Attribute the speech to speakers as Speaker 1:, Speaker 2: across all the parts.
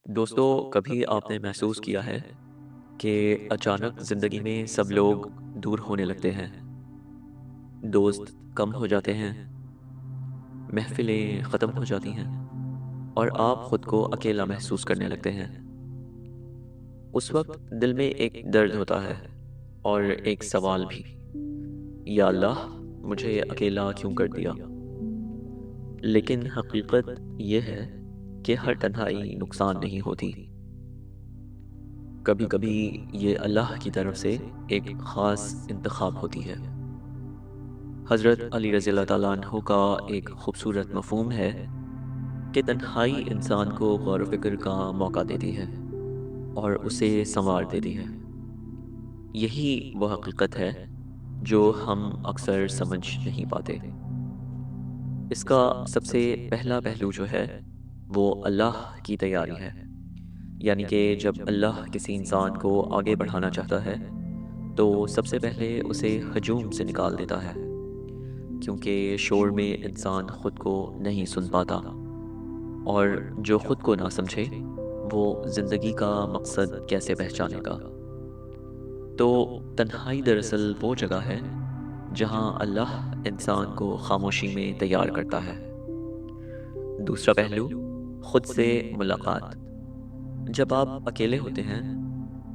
Speaker 1: دوستو، کبھی آپ نے محسوس کیا ہے کہ اچانک زندگی میں سب لوگ دور ہونے لگتے ہیں؟ دوست کم ہو جاتے ہیں، محفلیں ختم ہو جاتی ہیں اور آپ خود کو اکیلا محسوس کرنے لگتے ہیں۔ اس وقت دل میں ایک درد ہوتا ہے اور ایک سوال بھی، یا اللہ، مجھے اکیلا کیوں کر دیا؟ لیکن حقیقت یہ ہے کہ ہر تنہائی نقصان نہیں ہوتی۔ کبھی کبھی یہ اللہ کی طرف سے ایک خاص انتخاب ہوتی ہے۔ حضرت علی رضی اللہ تعالیٰ عنہ کا ایک خوبصورت مفہوم ہے کہ تنہائی انسان کو غور و فکر کا موقع دیتی ہے اور اسے سنوار دیتی ہے۔ یہی وہ حقیقت ہے جو ہم اکثر سمجھ نہیں پاتے۔ اس کا سب سے پہلا پہلو جو ہے وہ اللہ کی تیاری ہے، یعنی کہ جب اللہ کسی انسان کو آگے بڑھانا چاہتا ہے تو سب سے پہلے اسے ہجوم سے نکال دیتا ہے، کیونکہ شور میں انسان خود کو نہیں سن پاتا، اور جو خود کو نہ سمجھے وہ زندگی کا مقصد کیسے پہچانے گا؟ تو تنہائی دراصل وہ جگہ ہے جہاں اللہ انسان کو خاموشی میں تیار کرتا ہے۔ دوسرا پہلو، خود سے ملاقات۔ جب آپ اکیلے ہوتے ہیں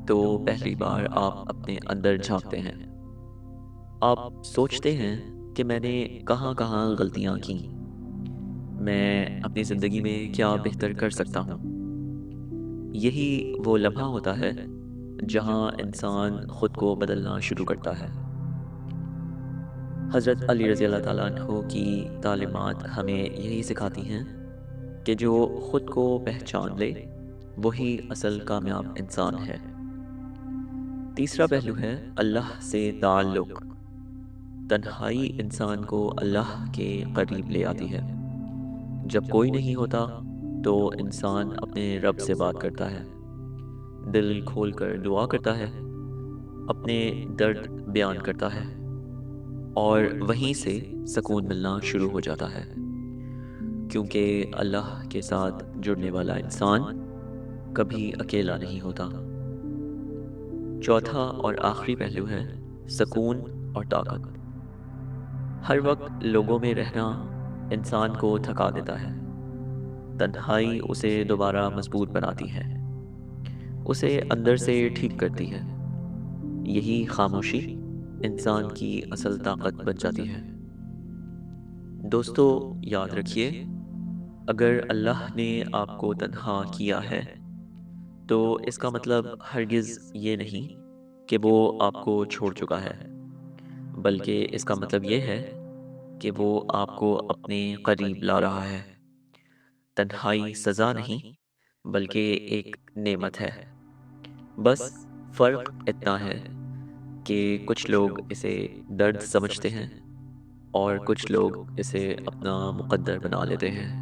Speaker 1: تو پہلی بار آپ اپنے اندر جھانکتے ہیں۔ آپ سوچتے ہیں کہ میں نے کہاں کہاں غلطیاں کی، میں اپنی زندگی میں کیا بہتر کر سکتا ہوں۔ یہی وہ لمحہ ہوتا ہے جہاں انسان خود کو بدلنا شروع کرتا ہے۔ حضرت علی رضی اللہ تعالیٰ عنہ کی تعلیمات ہمیں یہی سکھاتی ہیں کہ جو خود کو پہچان لے وہی اصل کامیاب انسان ہے۔ تیسرا پہلو ہے اللہ سے تعلق۔ تنہائی انسان کو اللہ کے قریب لے آتی ہے۔ جب کوئی نہیں ہوتا تو انسان اپنے رب سے بات کرتا ہے، دل کھول کر دعا کرتا ہے، اپنے درد بیان کرتا ہے، اور وہیں سے سکون ملنا شروع ہو جاتا ہے، کیونکہ اللہ کے ساتھ جڑنے والا انسان کبھی اکیلا نہیں ہوتا۔ چوتھا اور آخری پہلو ہے سکون اور طاقت۔ ہر وقت لوگوں میں رہنا انسان کو تھکا دیتا ہے، تنہائی اسے دوبارہ مضبوط بناتی ہے، اسے اندر سے ٹھیک کرتی ہے۔ یہی خاموشی انسان کی اصل طاقت بن جاتی ہے۔ دوستو، یاد رکھیے، اگر اللہ نے آپ کو تنہا کیا ہے تو اس کا مطلب ہرگز یہ نہیں کہ وہ آپ کو چھوڑ چکا ہے، بلکہ اس کا مطلب یہ ہے کہ وہ آپ کو اپنے قریب لا رہا ہے۔ تنہائی سزا نہیں بلکہ ایک نعمت ہے۔ بس فرق اتنا ہے کہ کچھ لوگ اسے درد سمجھتے ہیں اور کچھ لوگ اسے اپنا مقدر بنا لیتے ہیں۔